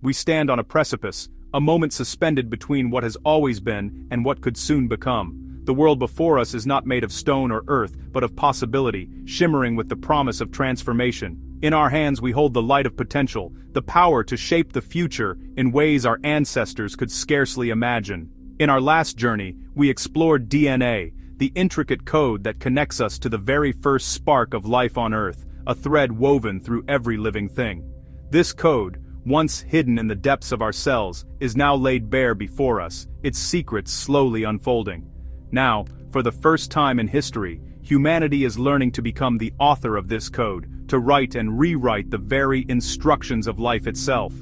We stand on a precipice, a moment suspended between what has always been and what could soon become. The world before us is not made of stone or earth, but of possibility, shimmering with the promise of transformation. In our hands we hold the light of potential, the power to shape the future in ways our ancestors could scarcely imagine. In our last journey, we explored DNA, the intricate code that connects us to the very first spark of life on Earth, a thread woven through every living thing. This code, once hidden in the depths of our cells, is now laid bare before us, its secrets slowly unfolding. Now, for the first time in history, humanity is learning to become the author of this code, to write and rewrite the very instructions of life itself.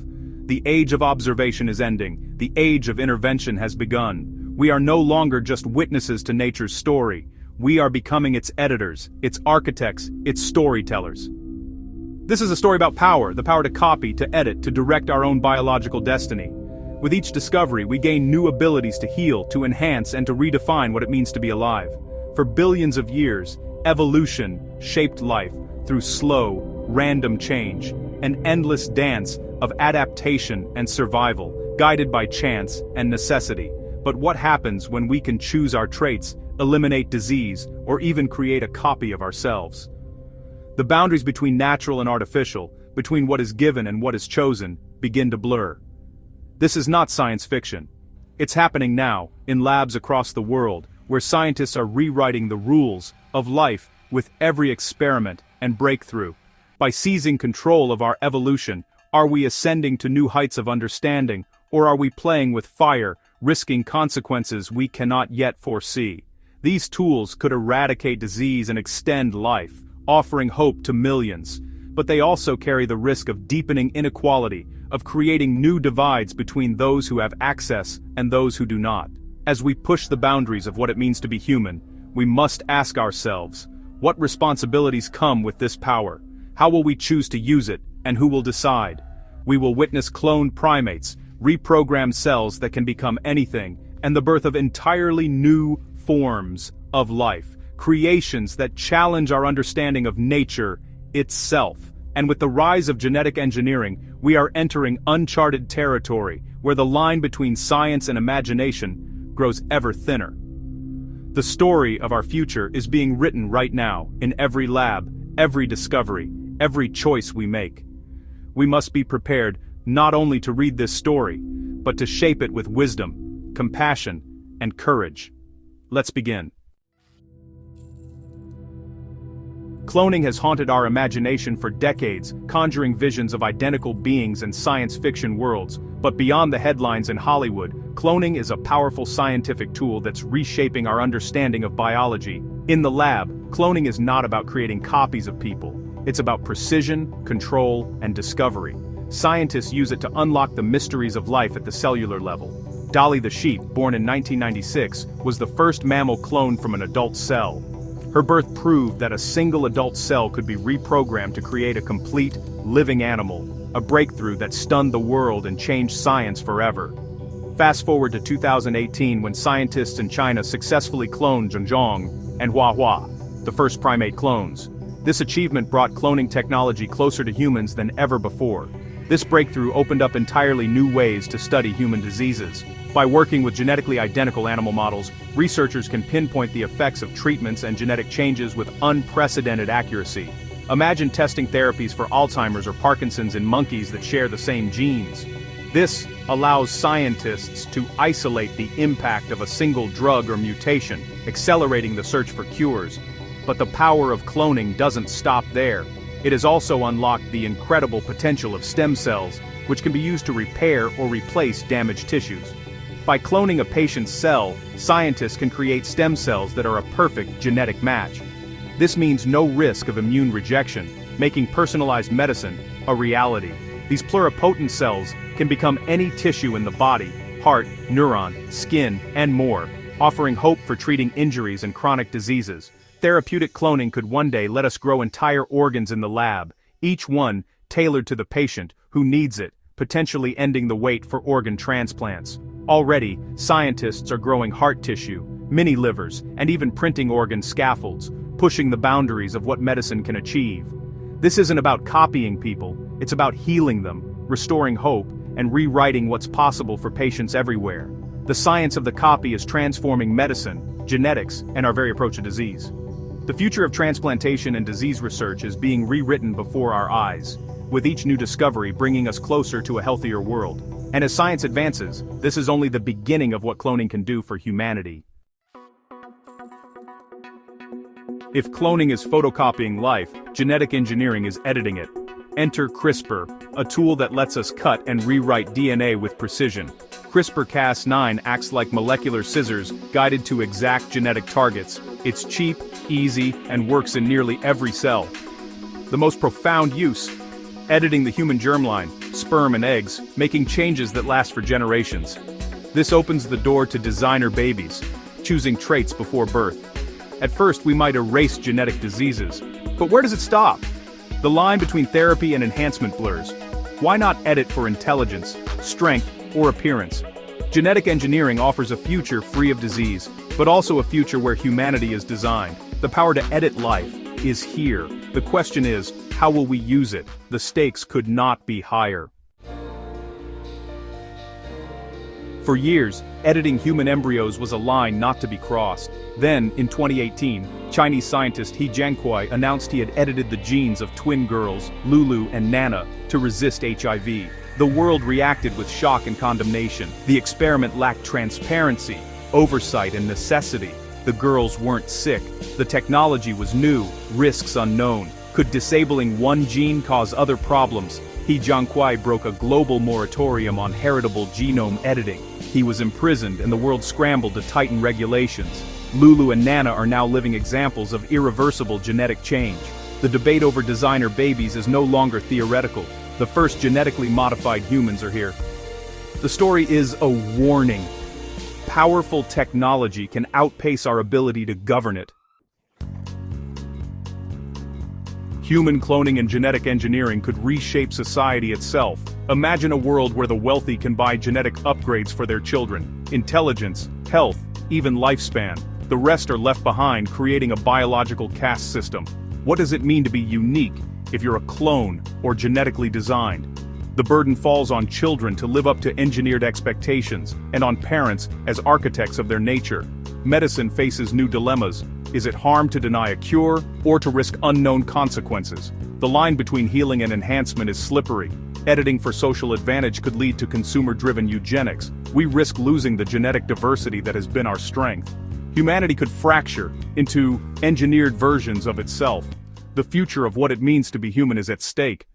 The age of observation is ending, the age of intervention has begun. We are no longer just witnesses to nature's story. We are becoming its editors, its architects, its storytellers. This is a story about power, the power to copy, to edit, to direct our own biological destiny. With each discovery, we gain new abilities to heal, to enhance, and to redefine what it means to be alive. For billions of years, evolution shaped life through slow, random change, an endless dance of adaptation and survival, guided by chance and necessity. But what happens when we can choose our traits, eliminate disease, or even create a copy of ourselves? The boundaries between natural and artificial, between what is given and what is chosen, begin to blur. This is not science fiction. It's happening now, in labs across the world, where scientists are rewriting the rules of life with every experiment and breakthrough. By seizing control of our evolution, are we ascending to new heights of understanding, or are we playing with fire, risking consequences we cannot yet foresee? These tools could eradicate disease and extend life, offering hope to millions, but they also carry the risk of deepening inequality, of creating new divides between those who have access and those who do not. As we push the boundaries of what it means to be human, we must ask ourselves, what responsibilities come with this power? How will we choose to use it, and who will decide? We will witness cloned primates, reprogrammed cells that can become anything, and the birth of entirely new forms of life. Creations that challenge our understanding of nature itself. And with the rise of genetic engineering, we are entering uncharted territory, where the line between science and imagination grows ever thinner. The story of our future is being written right now, in every lab, every discovery, every choice we make. We must be prepared not only to read this story, but to shape it with wisdom, compassion, and courage. Let's begin. Cloning has haunted our imagination for decades, conjuring visions of identical beings in science fiction worlds. But beyond the headlines in Hollywood, cloning is a powerful scientific tool that's reshaping our understanding of biology. In the lab, cloning is not about creating copies of people. It's about precision, control, and discovery. Scientists use it to unlock the mysteries of life at the cellular level. Dolly the sheep, born in 1996, was the first mammal cloned from an adult cell. Her birth proved that a single adult cell could be reprogrammed to create a complete, living animal, a breakthrough that stunned the world and changed science forever. Fast forward to 2018 when scientists in China successfully cloned Zhongzhong and Huahua, the first primate clones. This achievement brought cloning technology closer to humans than ever before. This breakthrough opened up entirely new ways to study human diseases. By working with genetically identical animal models, researchers can pinpoint the effects of treatments and genetic changes with unprecedented accuracy. Imagine testing therapies for Alzheimer's or Parkinson's in monkeys that share the same genes. This allows scientists to isolate the impact of a single drug or mutation, accelerating the search for cures. But the power of cloning doesn't stop there. It has also unlocked the incredible potential of stem cells, which can be used to repair or replace damaged tissues. By cloning a patient's cell, scientists can create stem cells that are a perfect genetic match. This means no risk of immune rejection, making personalized medicine a reality. These pluripotent cells can become any tissue in the body, heart, neuron, skin, and more, offering hope for treating injuries and chronic diseases. Therapeutic cloning could one day let us grow entire organs in the lab, each one tailored to the patient who needs it, potentially ending the wait for organ transplants. Already, scientists are growing heart tissue, mini livers, and even printing organ scaffolds, pushing the boundaries of what medicine can achieve. This isn't about copying people, it's about healing them, restoring hope, and rewriting what's possible for patients everywhere. The science of the copy is transforming medicine, genetics, and our very approach to disease. The future of transplantation and disease research is being rewritten before our eyes, with each new discovery bringing us closer to a healthier world. And as science advances, this is only the beginning of what cloning can do for humanity. If cloning is photocopying life, genetic engineering is editing it. Enter CRISPR, a tool that lets us cut and rewrite DNA with precision. CRISPR-Cas9 acts like molecular scissors, guided to exact genetic targets. It's cheap, easy, and works in nearly every cell. The most profound use: editing the human germline, sperm and eggs, making changes that last for generations. This opens the door to designer babies, choosing traits before birth. At first, we might erase genetic diseases. But where does it stop? The line between therapy and enhancement blurs. Why not edit for intelligence, strength, or appearance? Genetic engineering offers a future free of disease, but also a future where humanity is designed. The power to edit life is here. The question is, how will we use it? The stakes could not be higher. For years, editing human embryos was a line not to be crossed. Then, in 2018, Chinese scientist He Jiankui announced he had edited the genes of twin girls, Lulu and Nana, to resist HIV. The world reacted with shock and condemnation. The experiment lacked transparency, oversight, and necessity. The girls weren't sick. The technology was new, risks unknown. Could disabling one gene cause other problems? He Jiankui broke a global moratorium on heritable genome editing. He was imprisoned and the world scrambled to tighten regulations. Lulu and Nana are now living examples of irreversible genetic change. The debate over designer babies is no longer theoretical. The first genetically modified humans are here. The story is a warning. Powerful technology can outpace our ability to govern it. Human cloning and genetic engineering could reshape society itself. Imagine a world where the wealthy can buy genetic upgrades for their children. Intelligence, health, even lifespan. The rest are left behind, creating a biological caste system. What does it mean to be unique if you're a clone or genetically designed? The burden falls on children to live up to engineered expectations, and on parents as architects of their nature. Medicine faces new dilemmas. Is it harm to deny a cure, or to risk unknown consequences? The line between healing and enhancement is slippery. Editing for social advantage could lead to consumer-driven eugenics. We risk losing the genetic diversity that has been our strength. Humanity could fracture into engineered versions of itself. The future of what it means to be human is at stake.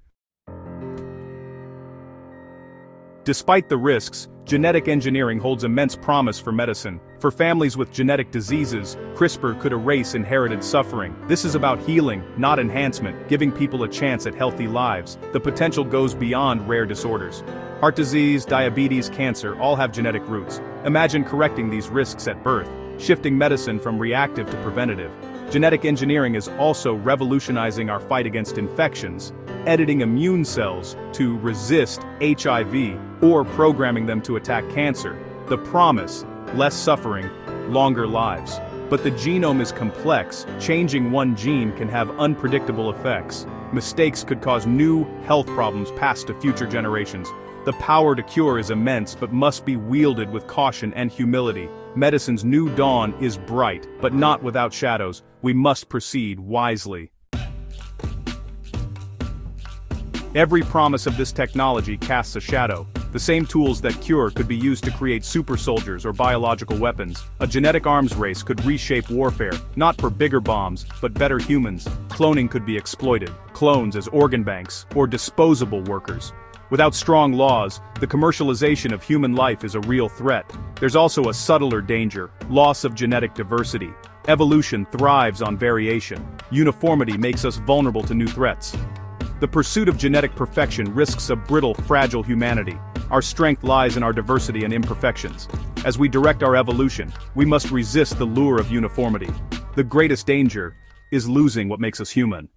Despite the risks, genetic engineering holds immense promise for medicine. For families with genetic diseases, CRISPR could erase inherited suffering. This is about healing, not enhancement, giving people a chance at healthy lives. The potential goes beyond rare disorders. Heart disease, diabetes, cancer all have genetic roots. Imagine correcting these risks at birth, shifting medicine from reactive to preventative. Genetic engineering is also revolutionizing our fight against infections, editing immune cells to resist HIV or programming them to attack cancer. The promise: less suffering, longer lives. But the genome is complex. Changing one gene can have unpredictable effects. Mistakes could cause new health problems passed to future generations. The power to cure is immense but must be wielded with caution and humility. Medicine's new dawn is bright, but not without shadows. We must proceed wisely. Every promise of this technology casts a shadow. The same tools that cure could be used to create super soldiers or biological weapons. A genetic arms race could reshape warfare, not for bigger bombs, but better humans. Cloning could be exploited, clones as organ banks, or disposable workers. Without strong laws, the commercialization of human life is a real threat. There's also a subtler danger: loss of genetic diversity. Evolution thrives on variation. Uniformity makes us vulnerable to new threats. The pursuit of genetic perfection risks a brittle, fragile humanity. Our strength lies in our diversity and imperfections. As we direct our evolution, we must resist the lure of uniformity. The greatest danger is losing what makes us human.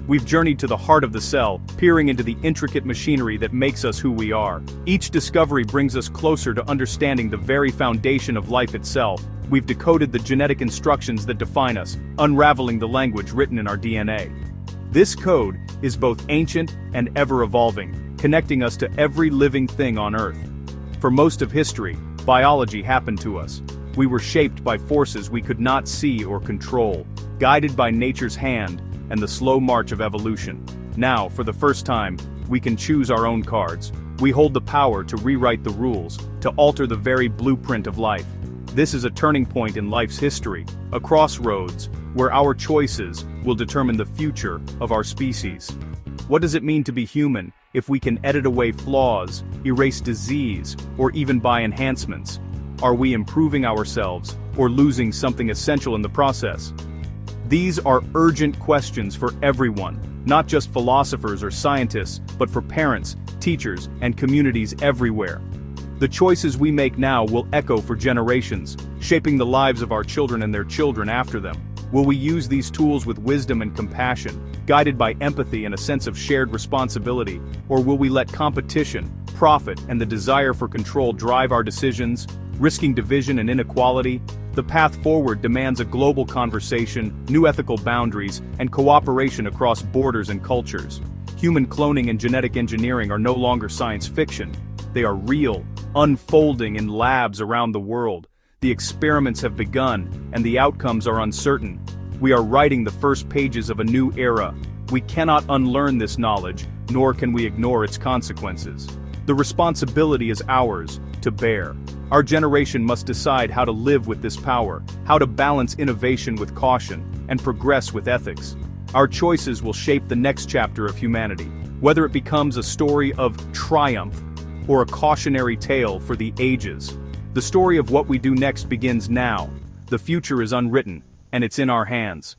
We've journeyed to the heart of the cell, peering into the intricate machinery that makes us who we are. Each discovery brings us closer to understanding the very foundation of life itself. We've decoded the genetic instructions that define us, unraveling the language written in our DNA. This code is both ancient and ever-evolving, connecting us to every living thing on Earth. For most of history, biology happened to us. We were shaped by forces we could not see or control, guided by nature's hand and the slow march of evolution. Now, for the first time, we can choose our own cards. We hold the power to rewrite the rules, to alter the very blueprint of life. This is a turning point in life's history, a crossroads, where our choices will determine the future of our species. What does it mean to be human if we can edit away flaws, erase disease, or even buy enhancements? Are we improving ourselves, or losing something essential in the process? These are urgent questions for everyone, not just philosophers or scientists, but for parents, teachers, and communities everywhere. The choices we make now will echo for generations, shaping the lives of our children and their children after them. Will we use these tools with wisdom and compassion, guided by empathy and a sense of shared responsibility, or will we let competition, profit, and the desire for control drive our decisions, risking division and inequality? The path forward demands a global conversation, new ethical boundaries, and cooperation across borders and cultures. Human cloning and genetic engineering are no longer science fiction. They are real, unfolding in labs around the world. The experiments have begun, and the outcomes are uncertain. We are writing the first pages of a new era. We cannot unlearn this knowledge, nor can we ignore its consequences. The responsibility is ours to bear. Our generation must decide how to live with this power, how to balance innovation with caution, and progress with ethics. Our choices will shape the next chapter of humanity, whether it becomes a story of triumph or a cautionary tale for the ages. The story of what we do next begins now. The future is unwritten, and it's in our hands.